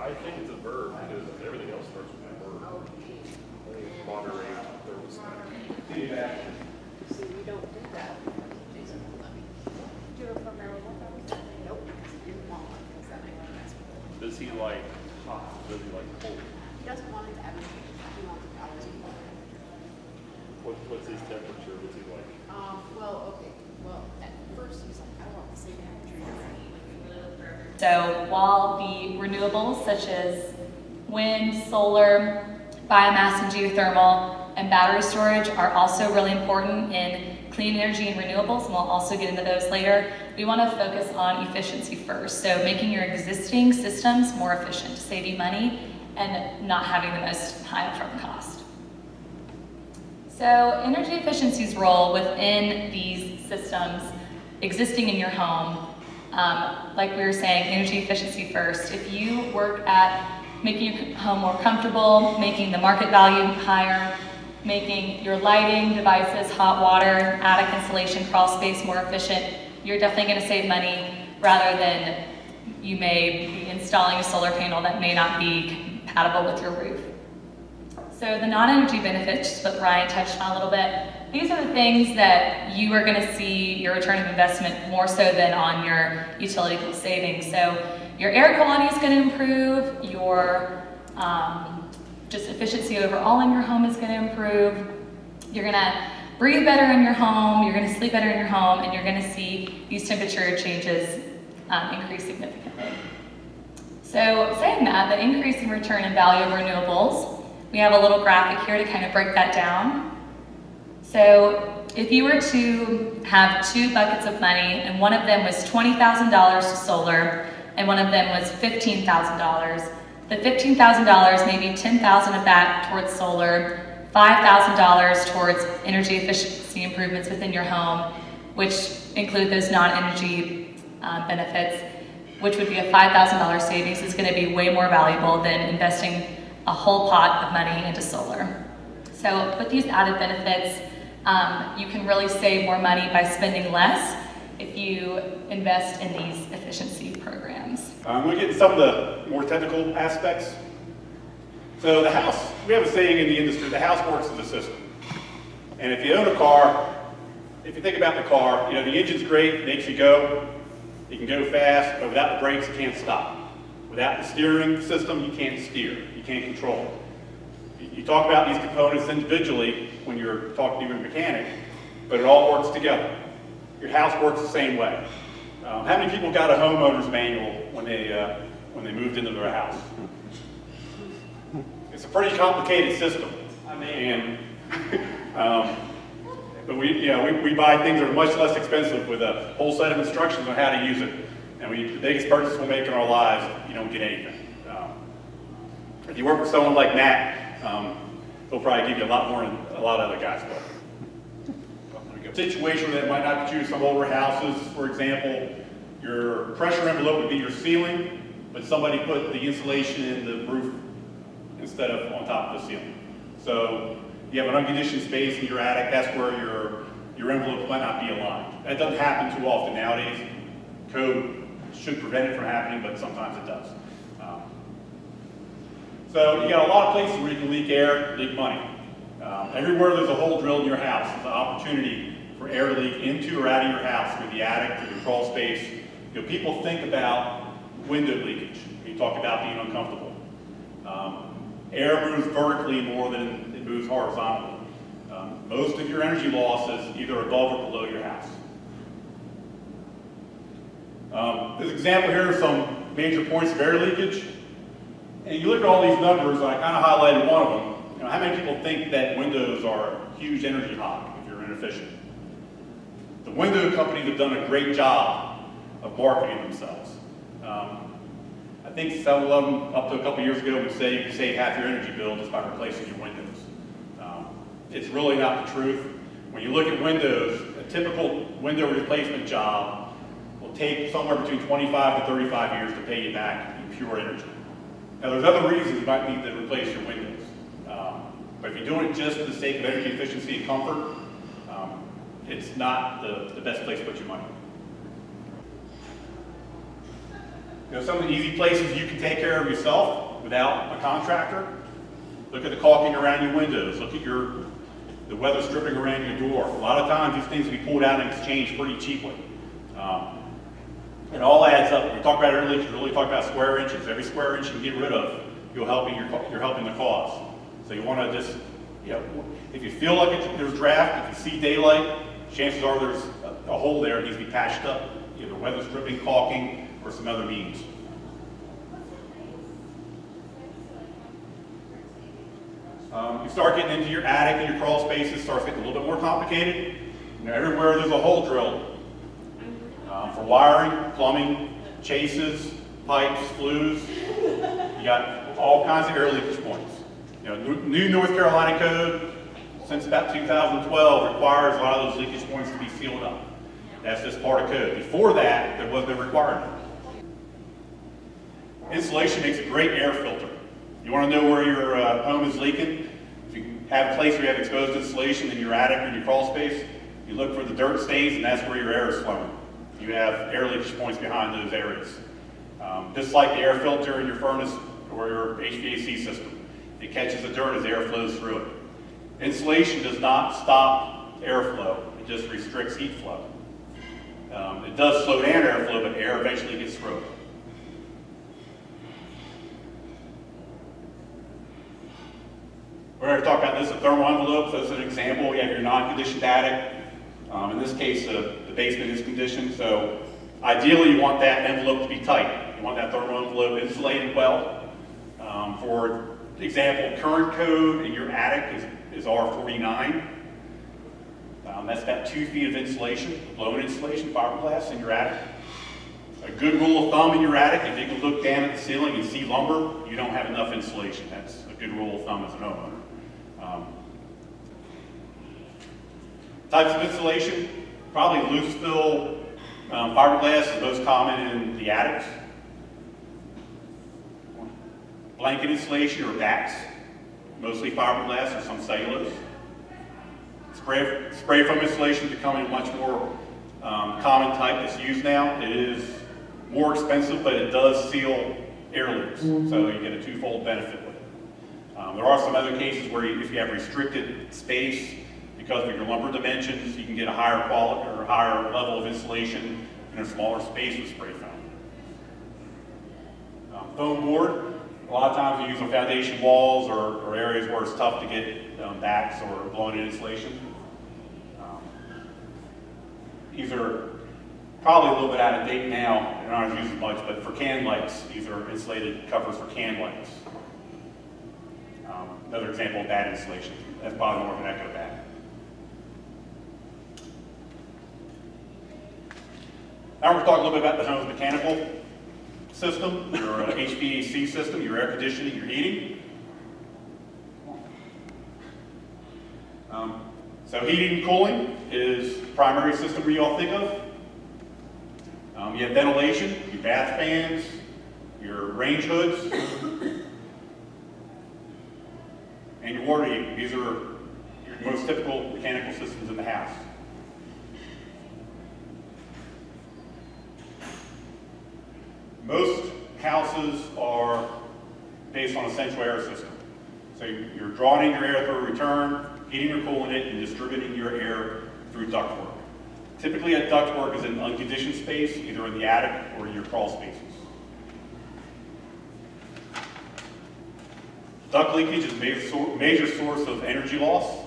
I think it's a verb because everything else starts with a verb. Moderate, thermostat. See, we don't do that. Jason, let me do it for marijuana. Nope. Does he like hot? Does he like cold? He doesn't want it to have anything. He wants it out. What's his temperature? What's he like? Well, okay. Well, at first he's like, I want the same temperature. So while the renewables such as wind, solar, biomass and geothermal, and battery storage are also really important in clean energy and renewables, and we'll also get into those later, we want to focus on efficiency first. So making your existing systems more efficient, saving money, and not having the most high upfront cost. So energy efficiency's role within these systems existing in your home, like we were saying, energy efficiency first. If you work at making your home more comfortable, making the market value higher, making your lighting devices, hot water, attic insulation, crawl space more efficient, you're definitely going to save money rather than you may be installing a solar panel that may not be compatible with your roof. So the non-energy benefits, what Brian touched on a little bit, these are the things that you are going to see your return of investment more so than on your utility bill savings. So your air quality is going to improve, your just efficiency overall in your home is going to improve. You're going to breathe better in your home, you're going to sleep better in your home, and you're going to see these temperature changes increase significantly. So saying that, the increase in return and value of renewables, we have a little graphic here to kind of break that down. So if you were to have two buckets of money and one of them was $20,000 to solar and one of them was $15,000, the $15,000, maybe $10,000 of that towards solar, $5,000 towards energy efficiency improvements within your home, which include those non-energy benefits, which would be a $5,000 savings, is going to be way more valuable than investing a whole pot of money into solar. So with these added benefits, you can really save more money by spending less if you invest in these efficiency programs. I'm going to get into some of the more technical aspects. So the house, we have a saying in the industry, the house works as a system. And if you own a car, if you think about the car, the engine's great, it makes you go, you can go fast, but without the brakes, you can't stop. Without the steering system, you can't steer, you can't control. You talk about these components individually when you're talking to a mechanic, but it all works together. Your house works the same way. How many people got a homeowner's manual when they moved into their house? It's a pretty complicated system. But we buy things that are much less expensive with a whole set of instructions on how to use it. And the biggest purchase we'll make in our lives, you don't get anything. If you work with someone like Matt, he'll probably give you a lot more than a lot of other guys will. Situation that might not be true to some older houses, for example, your pressure envelope would be your ceiling, but somebody put the insulation in the roof instead of on top of the ceiling. So you have an unconditioned space in your attic, that's where your envelope might not be aligned. That doesn't happen too often nowadays. Code should prevent it from happening, but sometimes it does. So you got a lot of places where you can leak air, leak money. Everywhere there's a hole drilled in your house, there's an opportunity for air to leak into or out of your house, through the attic, through the crawl space. People think about window leakage. You talk about being uncomfortable. Air moves vertically more than it moves horizontally. Most of your energy loss is either above or below your house. This example here is some major points of air leakage. And you look at all these numbers, and I kind of highlighted one of them. How many people think that windows are a huge energy hog if you're inefficient? The window companies have done a great job of marketing themselves. I think some of them, up to a couple years ago, would say you can save half your energy bill just by replacing your windows. It's really not the truth. When you look at windows, a typical window replacement job will take somewhere between 25 to 35 years to pay you back in pure energy. Now, there's other reasons you might need to replace your windows. But if you're doing it just for the sake of energy efficiency and comfort, it's not the best place to put your money. Some of the easy places you can take care of yourself without a contractor. Look at the caulking around your windows. Look at the weather stripping around your door. A lot of times these things can be pulled out and exchanged pretty cheaply. It all adds up. We talked about it earlier, you really talk about square inches. Every square inch you can get rid of, you're helping the cause. So you want to just, if you feel like there's draft, if you see daylight, chances are there's a hole there that needs to be patched up, either weather stripping, caulking, or some other means. You start getting into your attic and your crawl spaces, starts getting a little bit more complicated. Everywhere there's a hole drilled. For wiring, plumbing, chases, pipes, flues, you got all kinds of air leakage points. New North Carolina code, since about 2012, requires a lot of those leakage points to be sealed up. That's just part of code. Before that, there was no requirement. Insulation makes a great air filter. You want to know where your home is leaking? If you have a place where you have exposed insulation in your attic or in your crawl space, you look for the dirt stains, and that's where your air is flowing. You have air leakage points behind those areas. Just like the air filter in your furnace or your HVAC system. It catches the dirt as air flows through it. Insulation does not stop airflow, it just restricts heat flow. It does slow down airflow, but air eventually gets through it. We're going to talk about this, a thermal envelope. So as an example, we have your non-conditioned attic. In this case, the basement is conditioned, so ideally you want that envelope to be tight. You want that thermal envelope insulated well. For example, current code in your attic is R49. That's about 2 feet of insulation, blown insulation, fiberglass in your attic. A good rule of thumb in your attic, if you can look down at the ceiling and see lumber, you don't have enough insulation. That's a good rule of thumb as a homeowner. Types of insulation, probably loose fill fiberglass is most common in the attics. Blanket insulation or bats, mostly fiberglass or some cellulose. Spray foam insulation is becoming a much more common type that's used now. It is more expensive, but it does seal air leaks, so you get a twofold benefit with it. There are some other cases where if you have restricted space, because of your lumber dimensions, you can get a higher quality or higher level of insulation in a smaller space with spray foam. Foam board, a lot of times we use on foundation walls or areas where it's tough to get backs or blown-in insulation. These are probably a little bit out of date now, they're not used as much, but for can lights, these are insulated covers for can lights. Another example of bat insulation, that's probably more of an echo bat. Now we're going to talk a little bit about the home's mechanical system, your HVAC system, your air conditioning, your heating. So heating and cooling is the primary system we all think of. You have ventilation, your bath fans, your range hoods, and your water heating. These are your most typical mechanical systems in the house. Most houses are based on a central air system. So you're drawing in your air through a return, heating or cooling it, and distributing your air through ductwork. Typically, a ductwork is in unconditioned space, either in the attic or in your crawl spaces. Duct leakage is a major source of energy loss.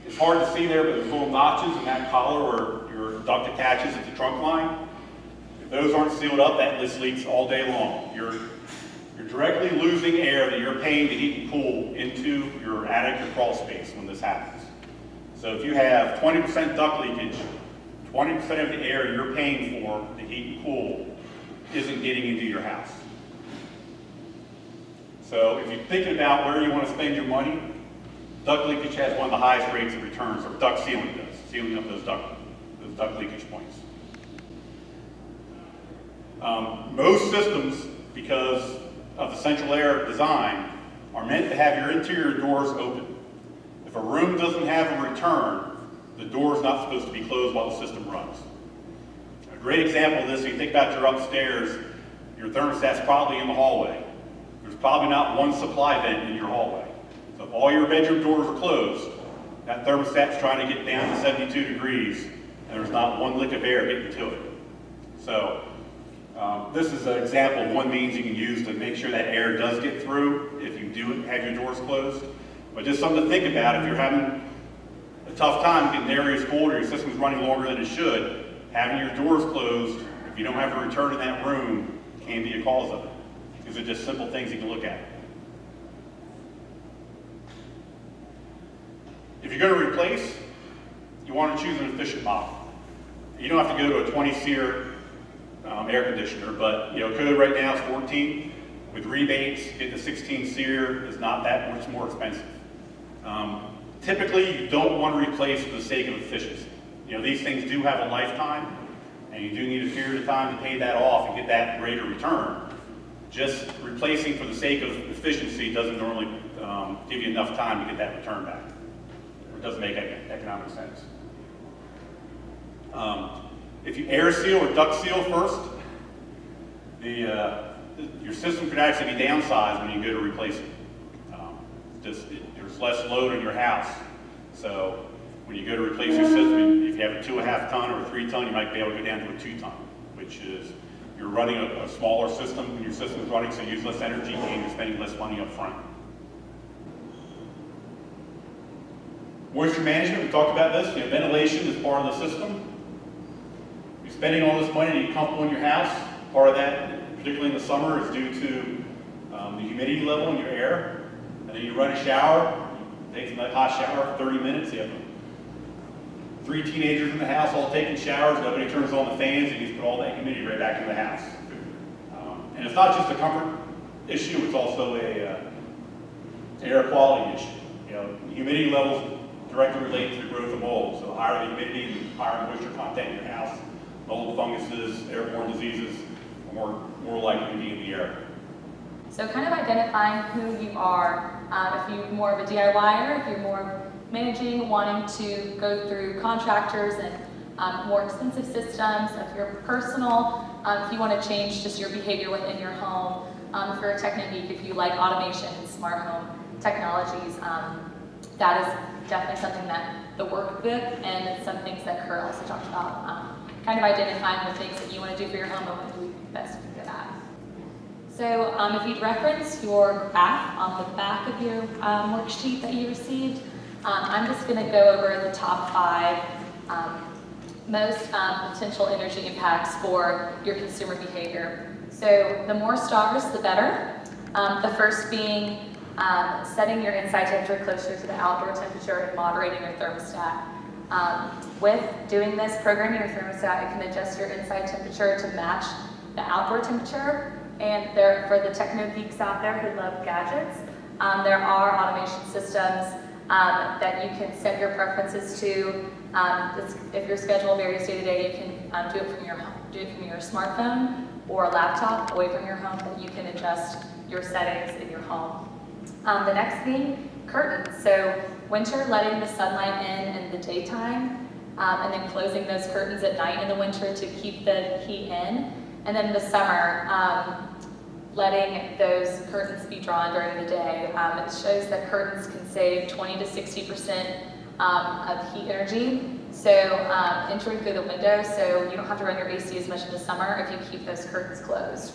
It's hard to see there, but there's little notches in that collar where your duct attaches at the trunk line. If those aren't sealed up, that just leaks all day long. You're directly losing air that you're paying to heat and cool into your attic or crawl space when this happens. So if you have 20% duct leakage, 20% of the air you're paying for to heat and cool isn't getting into your house. So if you're thinking about where you want to spend your money, duct leakage has one of the highest rates of returns, or duct sealing does, sealing up those duct leakage points. Most systems, because of the central air design, are meant to have your interior doors open. If a room doesn't have a return, the door is not supposed to be closed while the system runs. A great example of this, if you think about your upstairs, your thermostat's probably in the hallway. There's probably not one supply vent in your hallway. So if all your bedroom doors are closed, that thermostat's trying to get down to 72 degrees, and there's not one lick of air getting to it. So this is an example of one means you can use to make sure that air does get through if you do have your doors closed. But just something to think about if you're having a tough time getting areas cold or your system's running longer than it should, having your doors closed, if you don't have a return in that room, can be a cause of it. These are just simple things you can look at. If you're going to replace, you want to choose an efficient model. You don't have to go to a 20 SEER air conditioner, but code right now is 14. With rebates, getting a 16 SEER is not that much more expensive. Typically, you don't want to replace for the sake of efficiency. These things do have a lifetime, and you do need a period of time to pay that off and get that rate of return. Just replacing for the sake of efficiency doesn't normally give you enough time to get that return back. Or it doesn't make economic sense. If you air seal or duct seal first, your system could actually be downsized when you go to replace it. There's less load in your house. So when you go to replace your system, if you have a 2.5 ton or a 3 ton, you might be able to go down to a 2 ton, which is you're running a smaller system when your system is running, so you use less energy and you're spending less money up front. Moisture management, we talked about this. Ventilation is part of the system. You're spending all this money to get comfortable in your house. Part of that, particularly in the summer, is due to the humidity level in your air. And then you run a shower, take a hot shower for 30 minutes. You have 3 teenagers in the house all taking showers. Nobody turns on the fans, and you just put all that humidity right back in the house. And it's not just a comfort issue, it's also an air quality issue. Humidity levels directly relate to the growth of mold. So the higher the humidity, the higher moisture content in your house, mold, funguses, airborne diseases are more likely to be in the air. So kind of identifying who you are, if you're more of a DIYer, if you're more managing, wanting to go through contractors and more expensive systems, if you're personal, if you want to change just your behavior within your home, if you're a technique, if you like automation and smart home technologies, that is definitely something that the workbook and some things that Kurt also talked about, kind of identifying the things that you want to do for your home and what would be best for that. So if you'd reference your graph on the back of your worksheet that you received, I'm just going to go over the top 5 most potential energy impacts for your consumer behavior. So the more stars, the better. The first being setting your inside temperature closer to the outdoor temperature and moderating your thermostat. With doing this, programming your thermostat, it can adjust your inside temperature to match the outdoor temperature. And for the techno geeks out there who love gadgets, there are automation systems that you can set your preferences to. If your schedule varies day to day, you can do it from your smartphone or a laptop away from your home, that you can adjust your settings in your home. The next being curtains. So winter, letting the sunlight in the daytime, and then closing those curtains at night in the winter to keep the heat in. And then the summer, letting those curtains be drawn during the day. It shows that curtains can save 20 to 60% of heat energy. So entering through the window, so you don't have to run your AC as much in the summer if you keep those curtains closed.